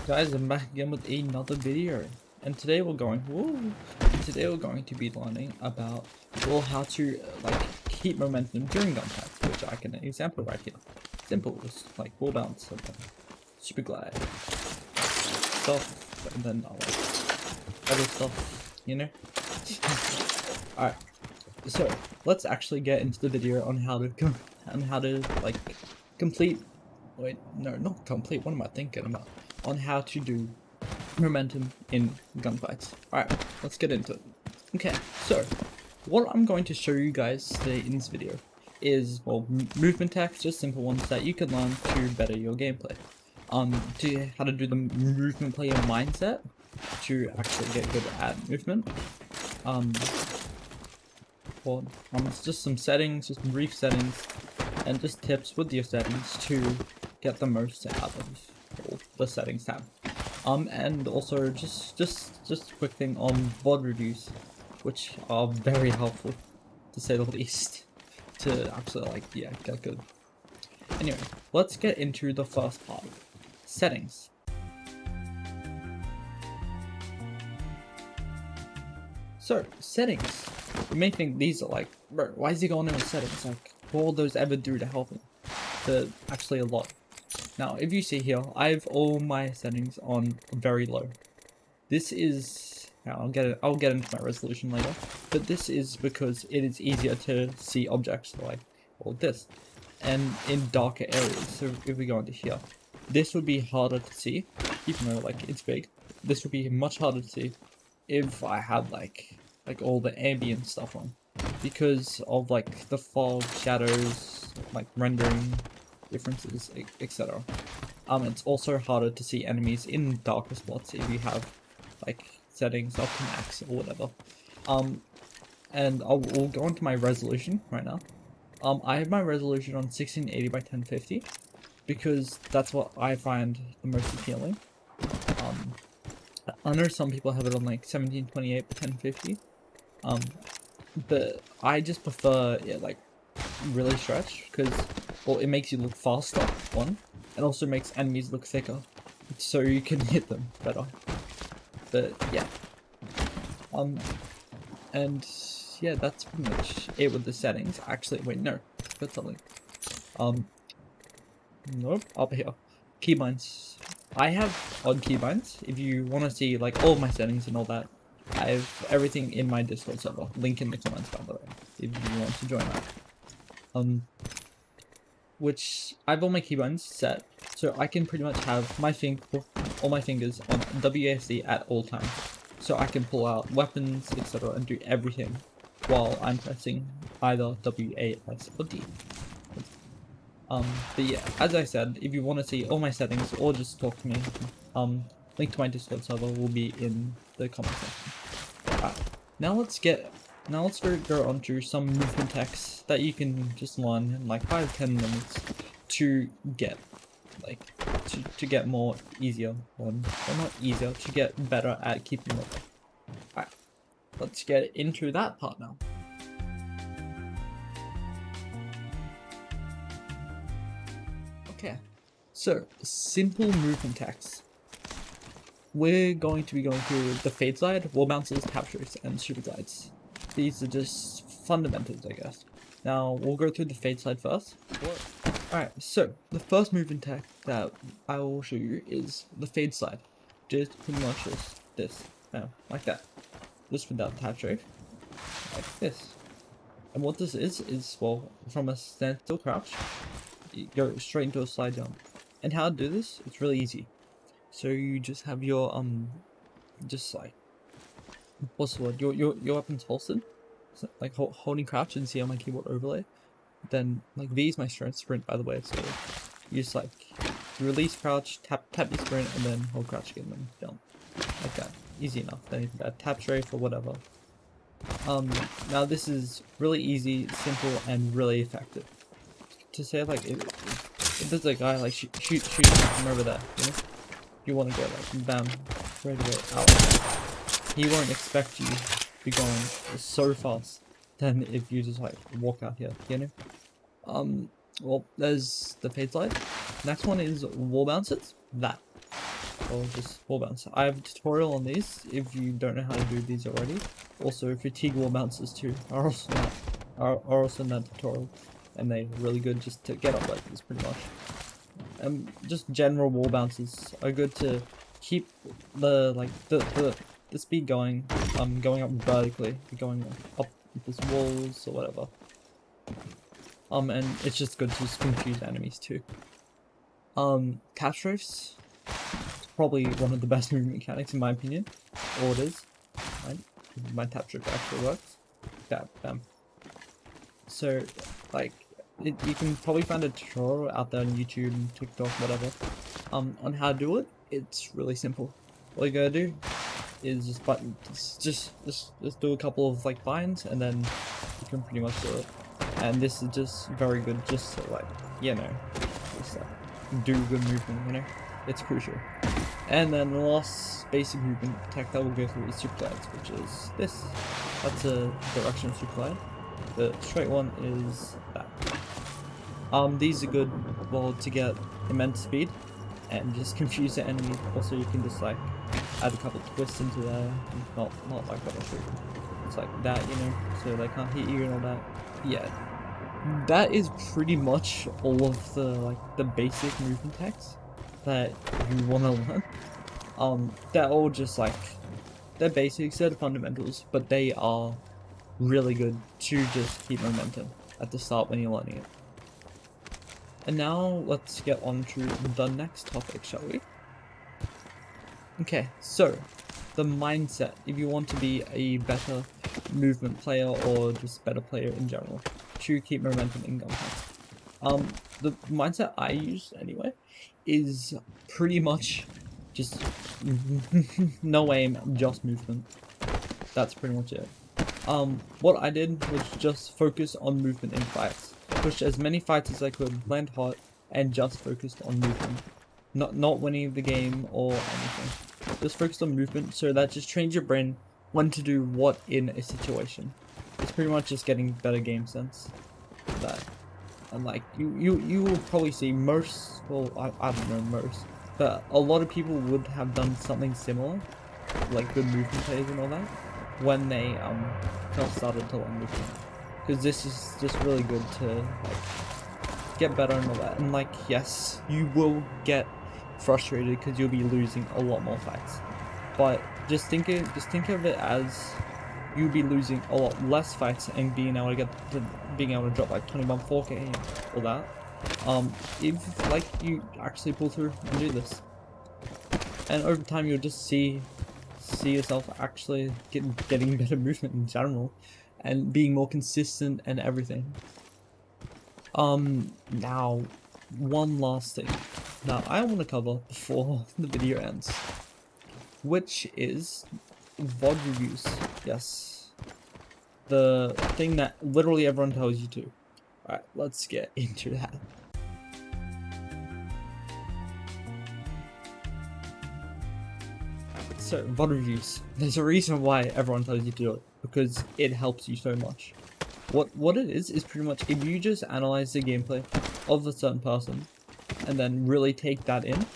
Guys, I'm back again with another video, and today we're going to be learning about how to keep momentum during gunfights, which I can example right here. Simple, just like wall bounce and then super glide stuff, and then other stuff, you know. Alright, so let's actually get into the video on how to complete. Wait, no, not complete. What am I thinking about? On how to do momentum in gunfights. Alright, let's get into it. Okay, so what I'm going to show you guys today in this video is, well, movement hacks, just simple ones that you can learn to better your gameplay. How to do the movement player mindset to actually get good at movement. It's just some settings, just brief settings, and just tips with your settings to get the most out of the settings tab. And also just a quick thing on VOD reviews, which are very helpful, to say the least, to actually get good. Anyway, let's get into the first part, settings. So settings, you may think these are like, bro, why is he going into settings? Like, what will those ever do to help him? They're actually a lot. Now, if you see here, I have all my settings on very low. This is, I'll get into my resolution later, but this is because it is easier to see objects like this, and in darker areas. So if we go into here, this would be harder to see, even though it's big. This would be much harder to see if I had like all the ambient stuff on, because of the fog, shadows, rendering differences, etc. It's also harder to see enemies in darker spots if you have settings up to max or whatever. And we'll go into my resolution right now. I have my resolution on 1680 by 1050 because that's what I find the most appealing. I know some people have it on 1728 by 1050. But I just prefer it really stretched because, well, it makes you look faster, one, and also makes enemies look thicker, so you can hit them better. But yeah, and yeah, that's pretty much it with the settings. Actually, wait, no, got something. Nope, up here, keybinds. I have odd keybinds. If you want to see all my settings and all that, I have everything in my Discord server. Link in the comments, by the way, if you want to join that. Which I have all my keybinds set, so I can pretty much have all my fingers on WASD at all times. So I can pull out weapons, etc., and do everything while I'm pressing either WAS or D. But yeah, as I said, if you want to see all my settings or just talk to me, link to my Discord server will be in the comment section. Alright, now let's go on to some movement hacks that you can just learn in 5-10 minutes to get to get more easier, or not easier, to get better at keeping it. Alright, let's get into that part now. Okay, so simple movement hacks. We're going to be going through the fade slide, wall bounces, captures, and super glides. These are just fundamentals, I guess. Now we'll go through the fade slide first. Alright, so the first movement tech that I will show you is the fade slide. Just pretty much just this, like that. Just without tap strafe, like this. And what this is, well, from a standstill crouch, you go straight into a slide jump. And how to do this, it's really easy. So you just have your what's the word? Your weapons holstered, so, holding crouch and see on my keyboard overlay. Then V is my strength sprint, by the way. So you just release crouch, tap your sprint, and then hold crouch again, then jump like that. Easy enough. Then you can add tap strafe or whatever. Now this is really easy, simple, and really effective. To say if there's a guy shoot from over there, you know? You want to go bam, right away out. He won't expect you to be going so fast than if you just walk out here, you know? Well, there's the fade slide. Next one is wall bounces. That. Or just wall bounce. I have a tutorial on these if you don't know how to do these already. Also, fatigue wall bounces too are also in that tutorial, and they're really good just to get up like this pretty much. Just general wall bounces are good to keep the the speed going, going up vertically, going up these walls or whatever. And it's just good to just confuse enemies too. Catastrophes, probably one of the best movement mechanics in my opinion. Or it is, right? My catastrophe actually works. Bam, bam. So, like, you can probably find a tutorial out there on YouTube, TikTok, whatever, on how to do it. It's really simple. All you gotta do is just do a couple of like binds, and then you can pretty much do it. And this is just very good, just to like, you know, just do good movement. You know, it's crucial. And then the last basic movement tech that we'll go through is super glides, which is this. That's a directional super glide. The straight one is that. These are good, well, to get immense speed and just confuse the enemy. Also, you can just like add a couple twists into there. Not like that, actually. It's like that, you know, so they can't hit you and all that. Yeah, that is pretty much all of the basic movement techs that you want to learn. They're all just like, they're basics, they're the fundamentals, but they are really good to just keep momentum at the start when you're learning it. And now let's get on to the next topic, shall we? Okay, so the mindset, if you want to be a better movement player or just better player in general, to keep momentum in gunfights. The mindset I use anyway is pretty much just no aim, just movement. That's pretty much it. What I did was just focus on movement in fights. Pushed as many fights as I could, land hot, and just focused on movement. Not winning the game or anything. Just focused on movement, so that just trains your brain when to do what in a situation. It's pretty much just getting better game sense. That. And like you will probably see most, well, I don't know most, but a lot of people would have done something similar, like good movement plays and all that, when they first started to learn movement. Because this is just really good to like get better and all that. And like, yes, you will get frustrated because you'll be losing a lot more fights, but just think of it as you'll be losing a lot less fights and being able to drop like 21 4k or that. If like you actually pull through and do this, and over time you'll just see yourself actually getting better movement in general and being more consistent and everything. Now one last thing now I want to cover before the video ends, which is VOD reviews. Yes, the thing that literally everyone tells you to. Alright, let's get into that. So, VOD reviews. There's a reason why everyone tells you to do it, because it helps you so much. What it is pretty much if you just analyze the gameplay of a certain person and then really take that in,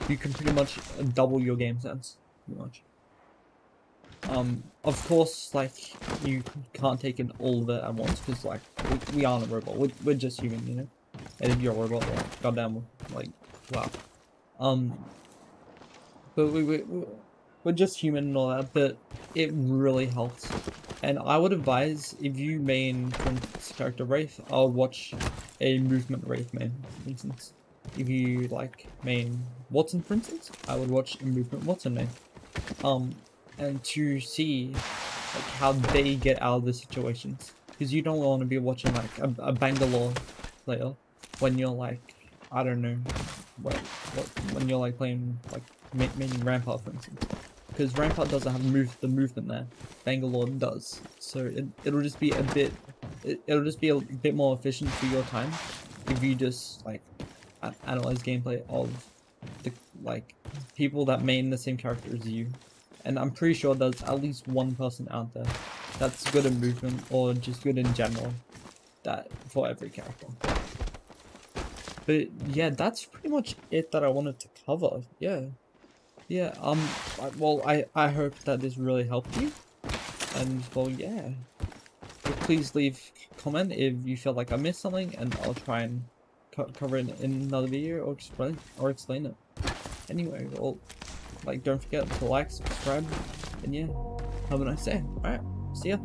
you can pretty much double your game sense, pretty much. Of course, like, you can't take in all of it at once, because, like, we aren't a robot, we're just human, you know? And if you're a robot, well, goddamn, like, wow. But we're just human and all that, but it really helps. And I would advise, if you main, for instance, character Wraith, I'll watch a movement Wraith main, for instance. If you, like, main Watson, for instance, I would watch a movement Watson main. And to see like how they get out of the situations, because you don't want to be watching like a Bangalore player when you're like, I don't know, when you're like playing like mainly Rampart, for instance, because Rampart doesn't have the movement there, Bangalore does, so it'll just be a bit more efficient for your time if you just like analyze gameplay of the like people that main the same character as you. And I'm pretty sure there's at least one person out there that's good at movement or just good in general, that for every character. But yeah, that's pretty much it that I wanted to cover. Yeah. Well, I hope that this really helped you, and well, yeah. But please leave a comment if you feel like I missed something, and I'll try and cover it in another video or explain it. Anyway, well, like, don't forget to like, subscribe, and yeah, have a nice day. Alright, see ya.